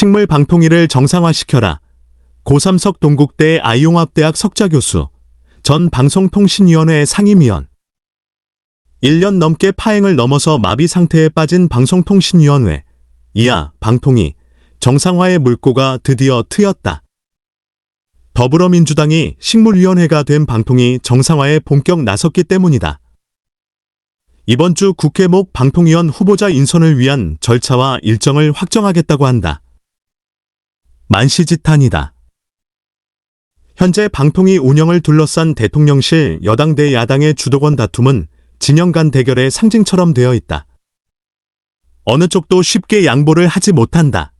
식물 방통위를 정상화시켜라. 고삼석 동국대 아이용합대학 석좌교수, 전 방송통신위원회 상임위원. 1년 넘게 파행을 넘어서 마비 상태에 빠진 방송통신위원회, 이하 방통위, 정상화의 물꼬가 드디어 트였다. 더불어민주당이 식물위원회가 된 방통위 정상화에 본격 나섰기 때문이다. 이번 주 국회 목 방통위원 후보자 인선을 위한 절차와 일정을 확정하겠다고 한다. 만시지탄이다. 현재 방통위 운영을 둘러싼 대통령실 여당 대 야당의 주도권 다툼은 진영 간 대결의 상징처럼 되어 있다. 어느 쪽도 쉽게 양보를 하지 못한다.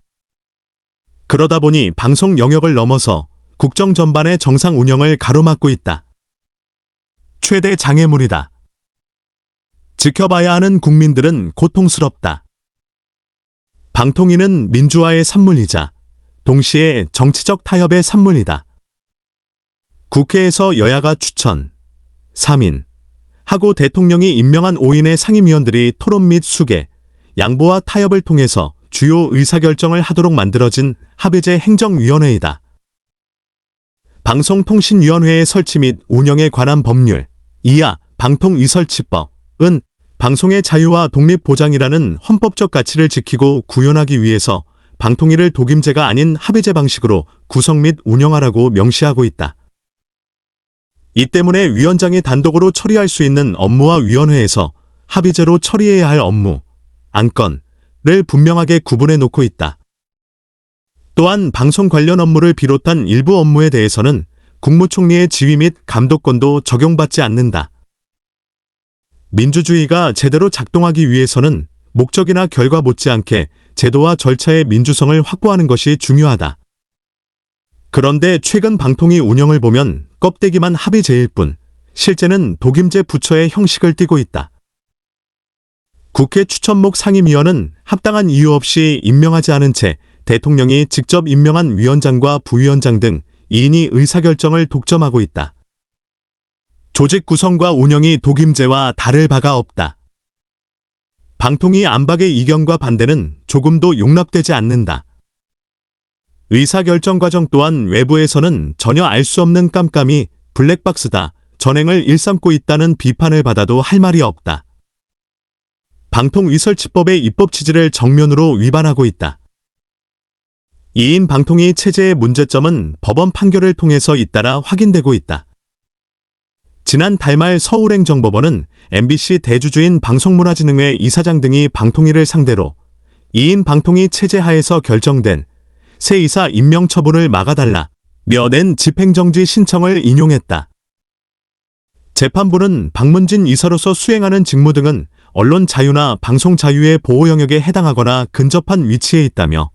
그러다 보니 방송 영역을 넘어서 국정 전반의 정상 운영을 가로막고 있다. 최대 장애물이다. 지켜봐야 하는 국민들은 고통스럽다. 방통위는 민주화의 산물이자 동시에 정치적 타협의 산물이다. 국회에서 여야가 추천, 3인, 하고 대통령이 임명한 5인의 상임위원들이 토론 및 수계, 양보와 타협을 통해서 주요 의사결정을 하도록 만들어진 합의제 행정위원회이다. 방송통신위원회의 설치 및 운영에 관한 법률, 이하 방통위설치법은 방송의 자유와 독립 보장이라는 헌법적 가치를 지키고 구현하기 위해서 방통위를 독임제가 아닌 합의제 방식으로 구성 및 운영하라고 명시하고 있다. 이 때문에 위원장이 단독으로 처리할 수 있는 업무와 위원회에서 합의제로 처리해야 할 업무, 안건을 분명하게 구분해 놓고 있다. 또한 방송 관련 업무를 비롯한 일부 업무에 대해서는 국무총리의 지휘 및 감독권도 적용받지 않는다. 민주주의가 제대로 작동하기 위해서는 목적이나 결과 못지않게 제도와 절차의 민주성을 확보하는 것이 중요하다. 그런데 최근 방통위 운영을 보면 껍데기만 합의제일 뿐 실제는 독임제 부처의 형식을 띠고 있다. 국회 추천목 상임위원은 합당한 이유 없이 임명하지 않은 채 대통령이 직접 임명한 위원장과 부위원장 등 2인이 의사결정을 독점하고 있다. 조직 구성과 운영이 독임제와 다를 바가 없다. 방통위 안팎의 이견과 반대는 조금도 용납되지 않는다. 의사결정 과정 또한 외부에서는 전혀 알 수 없는 깜깜이 블랙박스다, 전횡을 일삼고 있다는 비판을 받아도 할 말이 없다. 방통위설치법의 입법 취지를 정면으로 위반하고 있다. 2인 방통위 체제의 문제점은 법원 판결을 통해서 잇따라 확인되고 있다. 지난 달말 서울행정법원은 MBC 대주주인 방송문화진흥회 이사장 등이 방통위를 상대로 2인 방통위 체제 하에서 결정된 새 이사 임명 처분을 막아달라 며 낸 집행정지 신청을 인용했다. 재판부는 방문진 이사로서 수행하는 직무 등은 언론 자유나 방송 자유의 보호 영역에 해당하거나 근접한 위치에 있다며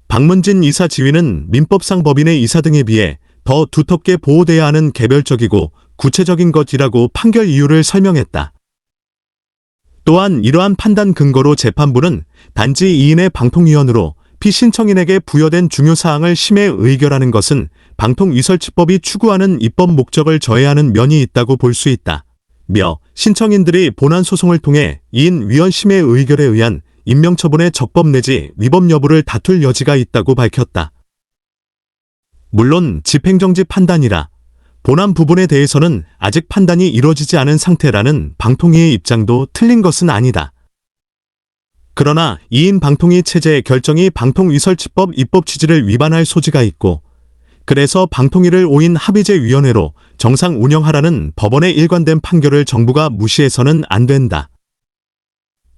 방문진 이사 지위는 민법상 법인의 이사 등에 비해 더 두텁게 보호돼야 하는 개별적이고 구체적인 것이라고 판결 이유를 설명했다. 또한 이러한 판단 근거로 재판부는 단지 2인의 방통위원으로 피신청인에게 부여된 중요사항을 심해 의결하는 것은 방통위설치법이 추구하는 입법 목적을 저해하는 면이 있다고 볼 수 있다. 며 신청인들이 본안 소송을 통해 2인 위원 심해 의결에 의한 임명처분의 적법 내지 위법 여부를 다툴 여지가 있다고 밝혔다. 물론 집행정지 판단이라 본안 부분에 대해서는 아직 판단이 이루어지지 않은 상태라는 방통위의 입장도 틀린 것은 아니다. 그러나 2인 방통위 체제의 결정이 방통위설치법 입법 취지를 위반할 소지가 있고 그래서 방통위를 5인 합의제위원회로 정상 운영하라는 법원의 일관된 판결을 정부가 무시해서는 안 된다.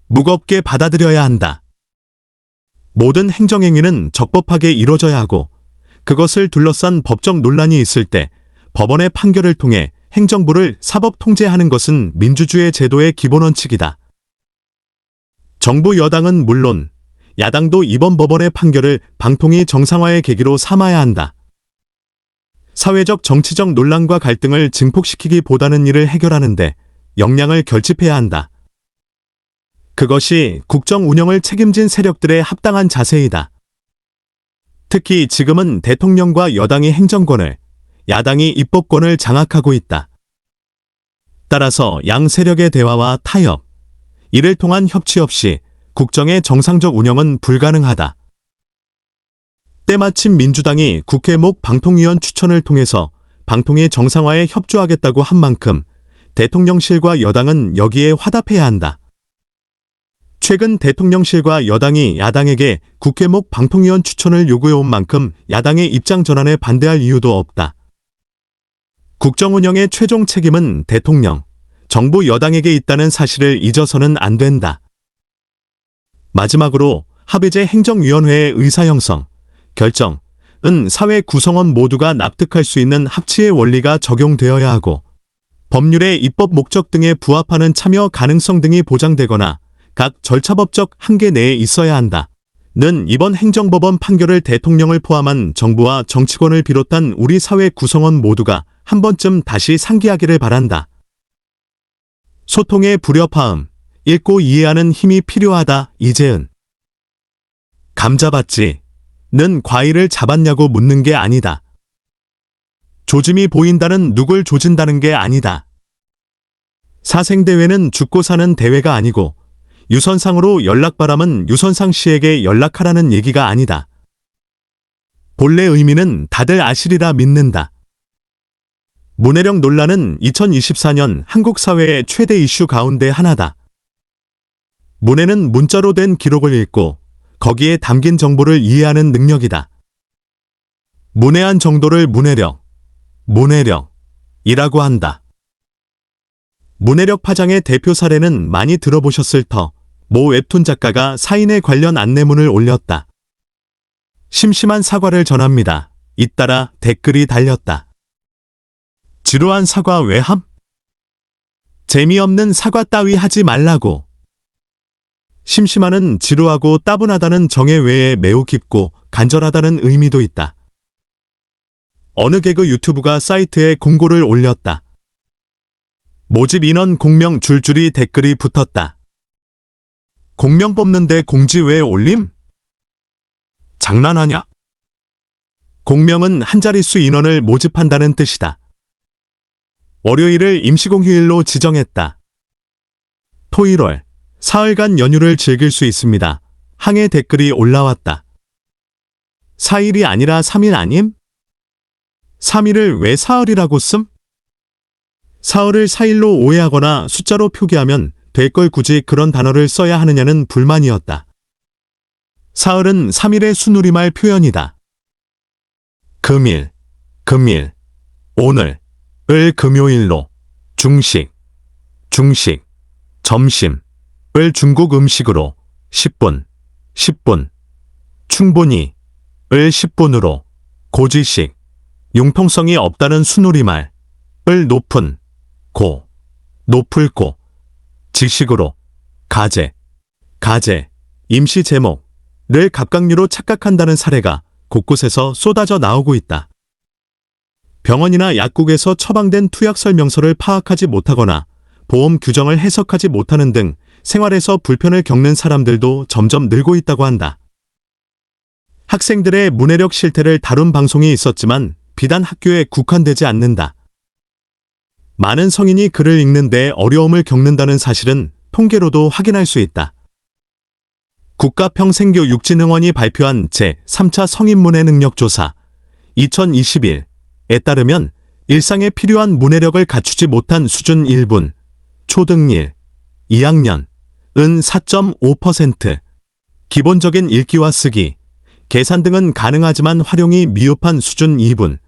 무겁게 받아들여야 한다. 모든 행정행위는 적법하게 이루어져야 하고 그것을 둘러싼 법적 논란이 있을 때 법원의 판결을 통해 행정부를 사법 통제하는 것은 민주주의 제도의 기본 원칙이다. 정부 여당은 물론 야당도 이번 법원의 판결을 방통위 정상화의 계기로 삼아야 한다. 사회적 정치적 논란과 갈등을 증폭시키기보다는 이를 해결하는데 역량을 결집해야 한다. 그것이 국정 운영을 책임진 세력들의 합당한 자세이다. 특히 지금은 대통령과 여당이 행정권을, 야당이 입법권을 장악하고 있다. 따라서 양 세력의 대화와 타협, 이를 통한 협치 없이 국정의 정상적 운영은 불가능하다. 때마침 민주당이 국회 목 방통위원 추천을 통해서 방통위 정상화에 협조하겠다고 한 만큼 대통령실과 여당은 여기에 화답해야 한다. 최근 대통령실과 여당이 야당에게 국회 목 방통위원 추천을 요구해온 만큼 야당의 입장 전환에 반대할 이유도 없다. 국정 운영의 최종 책임은 대통령, 정부 여당에게 있다는 사실을 잊어서는 안 된다. 마지막으로 합의제 행정위원회의 의사 형성, 결정은 사회 구성원 모두가 납득할 수 있는 합치의 원리가 적용되어야 하고 법률의 입법 목적 등에 부합하는 참여 가능성 등이 보장되거나 각 절차법적 한계 내에 있어야 한다. 는 이번 행정법원 판결을 대통령을 포함한 정부와 정치권을 비롯한 우리 사회 구성원 모두가 한 번쯤 다시 상기하기를 바란다. 소통의 불협화음, 읽고 이해하는 힘이 필요하다. 이재은. 감 잡았지? 는 과일을 잡았냐고 묻는 게 아니다. 조짐이 보인다는 누굴 조진다는 게 아니다. 사생대회는 죽고 사는 대회가 아니고 유선상으로 연락바람은 유선상 씨에게 연락하라는 얘기가 아니다. 본래 의미는 다들 아시리라 믿는다. 문해력 논란은 2024년 한국 사회의 최대 이슈 가운데 하나다. 문해는 문자로 된 기록을 읽고 거기에 담긴 정보를 이해하는 능력이다. 문해한 정도를 문해력이라고 한다. 문해력 파장의 대표 사례는 많이 들어보셨을 터. 모 웹툰 작가가 사인회 관련 안내문을 올렸다. 심심한 사과를 전합니다. 잇따라 댓글이 달렸다. 지루한 사과 왜 함? 재미없는 사과 따위 하지 말라고. 심심하는 지루하고 따분하다는 정의 외에 매우 깊고 간절하다는 의미도 있다. 어느 개그 유튜브가 사이트에 공고를 올렸다. 모집 인원 공명 줄줄이 댓글이 붙었다. 공명 뽑는데 공지 왜 올림? 장난하냐? 공명은 한 자릿수 인원을 모집한다는 뜻이다. 월요일을 임시공휴일로 지정했다. 토일월, 사흘간 연휴를 즐길 수 있습니다. 항해 댓글이 올라왔다. 4일이 아니라 3일 아님? 3일을 왜 사흘이라고 씀? 사흘을 4일로 오해하거나 숫자로 표기하면 될 걸 굳이 그런 단어를 써야 하느냐는 불만이었다. 사흘은 3일의 순우리말 표현이다. 금일, 오늘을 금요일로, 중식, 점심을 중국 음식으로, 10분, 충분히을 10분으로, 고지식, 융통성이 없다는 순우리말을 높을 고, 직식으로, 가제, 임시 제목을 갑각류로 착각한다는 사례가 곳곳에서 쏟아져 나오고 있다. 병원이나 약국에서 처방된 투약 설명서를 파악하지 못하거나 보험 규정을 해석하지 못하는 등 생활에서 불편을 겪는 사람들도 점점 늘고 있다고 한다. 학생들의 문해력 실태를 다룬 방송이 있었지만 비단 학교에 국한되지 않는다. 많은 성인이 글을 읽는데 어려움을 겪는다는 사실은 통계로도 확인할 수 있다. 국가평생교육진흥원이 발표한 제3차 성인문해 능력조사 2021에 따르면 일상에 필요한 문해력을 갖추지 못한 수준 1분, 초등 1, 2학년은 4.5%, 기본적인 읽기와 쓰기, 계산 등은 가능하지만 활용이 미흡한 수준 2분,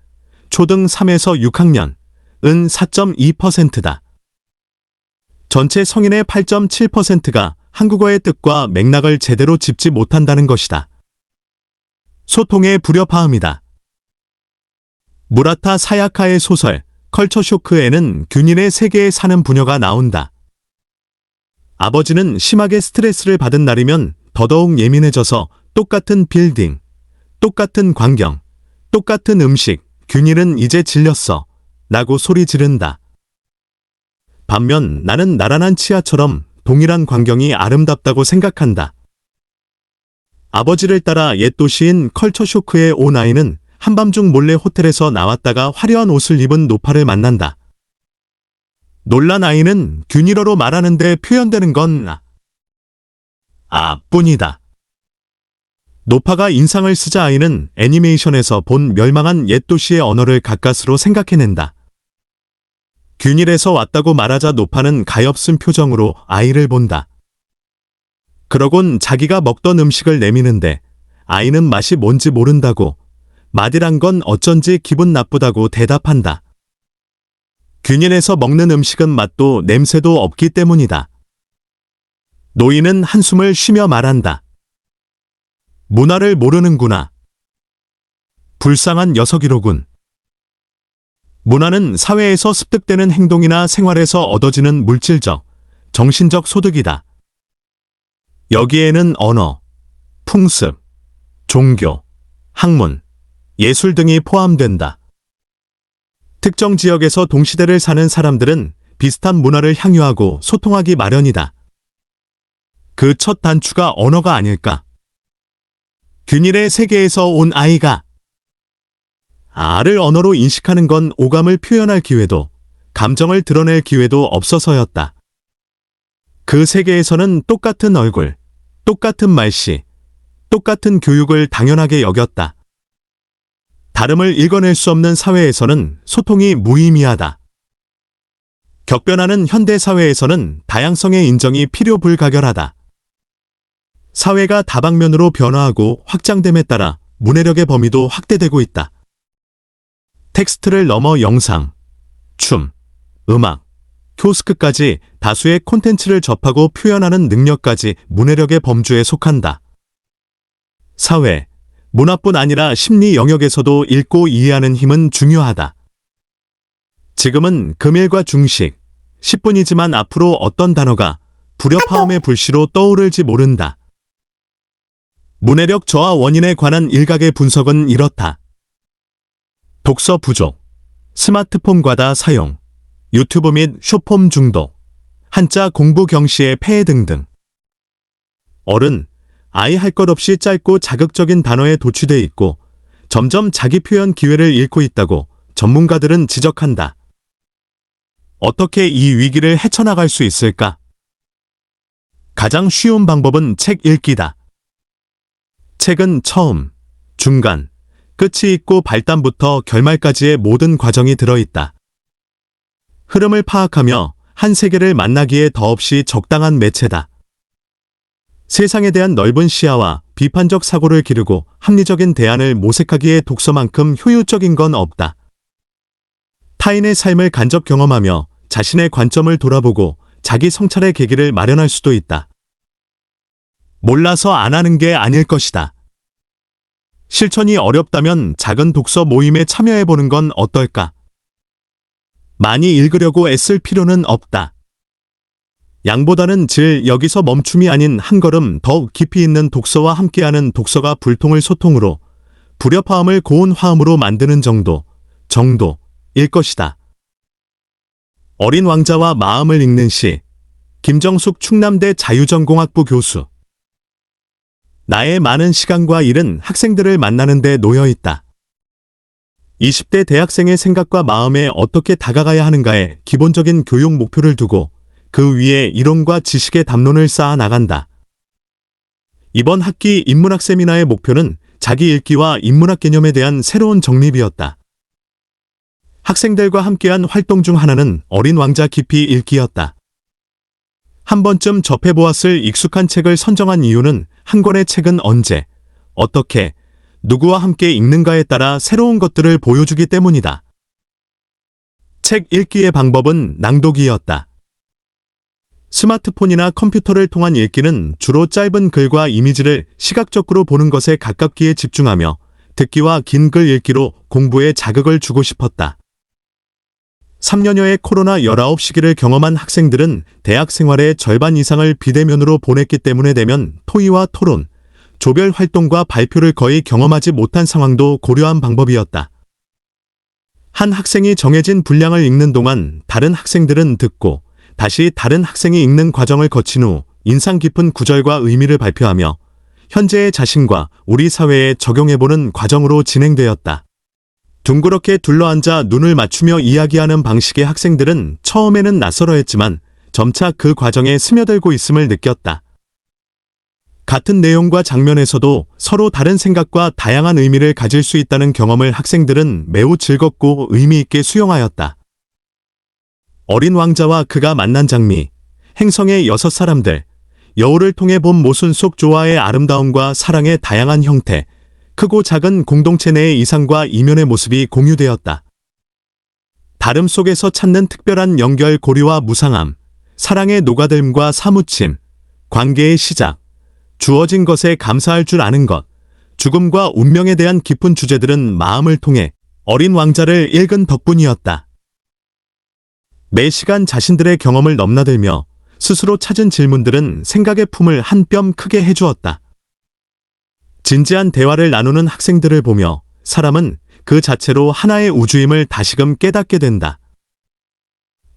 초등 3에서 6학년, 은 4.2%다. 전체 성인의 8.7%가 한국어의 뜻과 맥락을 제대로 짚지 못한다는 것이다. 소통의 불협화음이다. 무라타 사야카의 소설 컬처 쇼크에는 균일의 세계에 사는 부녀가 나온다. 아버지는 심하게 스트레스를 받은 날이면 더더욱 예민해져서 똑같은 빌딩, 똑같은 광경, 똑같은 음식, 균일은 이제 질렸어. 라고 소리 지른다. 반면 나는 나란한 치아처럼 동일한 광경이 아름답다고 생각한다. 아버지를 따라 옛 도시인 컬처 쇼크에 온 아이는 한밤중 몰래 호텔에서 나왔다가 화려한 옷을 입은 노파를 만난다. 놀란 아이는 균일어로 말하는데 표현되는 건 뿐이다. 노파가 인상을 쓰자 아이는 애니메이션에서 본 멸망한 옛 도시의 언어를 가까스로 생각해낸다. 균일에서 왔다고 말하자 노파는 가엾은 표정으로 아이를 본다. 그러곤 자기가 먹던 음식을 내미는데 아이는 맛이 뭔지 모른다고, 맛이란 건 어쩐지 기분 나쁘다고 대답한다. 균일에서 먹는 음식은 맛도 냄새도 없기 때문이다. 노인은 한숨을 쉬며 말한다. 문화를 모르는구나. 불쌍한 녀석이로군. 문화는 사회에서 습득되는 행동이나 생활에서 얻어지는 물질적, 정신적 소득이다. 여기에는 언어, 풍습, 종교, 학문, 예술 등이 포함된다. 특정 지역에서 동시대를 사는 사람들은 비슷한 문화를 향유하고 소통하기 마련이다. 그 첫 단추가 언어가 아닐까? 균일의 세계에서 온 아이가 아를 언어로 인식하는 건 오감을 표현할 기회도, 감정을 드러낼 기회도 없어서였다. 그 세계에서는 똑같은 얼굴, 똑같은 말씨, 똑같은 교육을 당연하게 여겼다. 다름을 읽어낼 수 없는 사회에서는 소통이 무의미하다. 격변하는 현대사회에서는 다양성의 인정이 필요불가결하다. 사회가 다방면으로 변화하고 확장됨에 따라 문해력의 범위도 확대되고 있다. 텍스트를 넘어 영상, 춤, 음악, 키오스크까지 다수의 콘텐츠를 접하고 표현하는 능력까지 문해력의 범주에 속한다. 사회, 문화뿐 아니라 심리 영역에서도 읽고 이해하는 힘은 중요하다. 지금은 금일과 중식, 10분이지만 앞으로 어떤 단어가 불협화음의 불씨로 떠오를지 모른다. 문해력 저하 원인에 관한 일각의 분석은 이렇다. 독서 부족, 스마트폰 과다 사용, 유튜브 및 쇼폼 중독, 한자 공부 경시의 폐해 등등. 어른, 아이 할 것 없이 짧고 자극적인 단어에 도취돼 있고 점점 자기 표현 기회를 잃고 있다고 전문가들은 지적한다. 어떻게 이 위기를 헤쳐나갈 수 있을까? 가장 쉬운 방법은 책 읽기다. 책은 처음, 중간, 끝이 있고 발단부터 결말까지의 모든 과정이 들어있다. 흐름을 파악하며 한 세계를 만나기에 더없이 적당한 매체다. 세상에 대한 넓은 시야와 비판적 사고를 기르고 합리적인 대안을 모색하기에 독서만큼 효율적인 건 없다. 타인의 삶을 간접 경험하며 자신의 관점을 돌아보고 자기 성찰의 계기를 마련할 수도 있다. 몰라서 안 하는 게 아닐 것이다. 실천이 어렵다면 작은 독서 모임에 참여해보는 건 어떨까? 많이 읽으려고 애쓸 필요는 없다. 양보다는 질, 여기서 멈춤이 아닌 한 걸음 더욱 깊이 있는 독서와 함께하는 독서가 불통을 소통으로, 불협화음을 고운 화음으로 만드는 정도일 것이다. 어린 왕자와 마음을 읽는 시, 김정숙 충남대 자유전공학부 교수. 나의 많은 시간과 일은 학생들을 만나는 데 놓여 있다. 20대 대학생의 생각과 마음에 어떻게 다가가야 하는가에 기본적인 교육 목표를 두고 그 위에 이론과 지식의 담론을 쌓아 나간다. 이번 학기 인문학 세미나의 목표는 자기 읽기와 인문학 개념에 대한 새로운 정립이었다. 학생들과 함께한 활동 중 하나는 어린 왕자 깊이 읽기였다. 한 번쯤 접해보았을 익숙한 책을 선정한 이유는 한 권의 책은 언제, 어떻게, 누구와 함께 읽는가에 따라 새로운 것들을 보여주기 때문이다. 책 읽기의 방법은 낭독이었다. 스마트폰이나 컴퓨터를 통한 읽기는 주로 짧은 글과 이미지를 시각적으로 보는 것에 가깝기에 집중하며 듣기와 긴 글 읽기로 공부에 자극을 주고 싶었다. 3년여의 코로나 19시기를 경험한 학생들은 대학 생활의 절반 이상을 비대면으로 보냈기 때문에 대면 토의와 토론, 조별 활동과 발표를 거의 경험하지 못한 상황도 고려한 방법이었다. 한 학생이 정해진 분량을 읽는 동안 다른 학생들은 듣고 다시 다른 학생이 읽는 과정을 거친 후 인상 깊은 구절과 의미를 발표하며 현재의 자신과 우리 사회에 적용해보는 과정으로 진행되었다. 둥그렇게 둘러앉아 눈을 맞추며 이야기하는 방식의 학생들은 처음에는 낯설어했지만 점차 그 과정에 스며들고 있음을 느꼈다. 같은 내용과 장면에서도 서로 다른 생각과 다양한 의미를 가질 수 있다는 경험을 학생들은 매우 즐겁고 의미 있게 수용하였다. 어린 왕자와 그가 만난 장미, 행성의 6사람들, 여우를 통해 본 모순 속 조화의 아름다움과 사랑의 다양한 형태, 크고 작은 공동체 내의 이상과 이면의 모습이 공유되었다. 다름 속에서 찾는 특별한 연결 고리와 무상함, 사랑의 녹아듦과 사무침, 관계의 시작, 주어진 것에 감사할 줄 아는 것, 죽음과 운명에 대한 깊은 주제들은 마음을 통해 어린 왕자를 읽은 덕분이었다. 매 시간 자신들의 경험을 넘나들며 스스로 찾은 질문들은 생각의 품을 한 뼘 크게 해주었다. 진지한 대화를 나누는 학생들을 보며 사람은 그 자체로 하나의 우주임을 다시금 깨닫게 된다.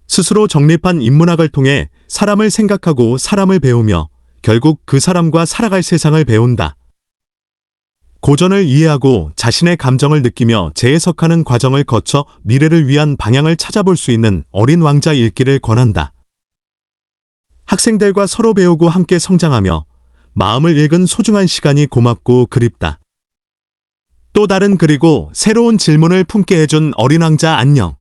스스로 정립한 인문학을 통해 사람을 생각하고 사람을 배우며 결국 그 사람과 살아갈 세상을 배운다. 고전을 이해하고 자신의 감정을 느끼며 재해석하는 과정을 거쳐 미래를 위한 방향을 찾아볼 수 있는 어린 왕자 읽기를 권한다. 학생들과 서로 배우고 함께 성장하며 마음을 읽은 소중한 시간이 고맙고 그립다. 또 다른 그리고 새로운 질문을 품게 해준 어린 왕자 안녕.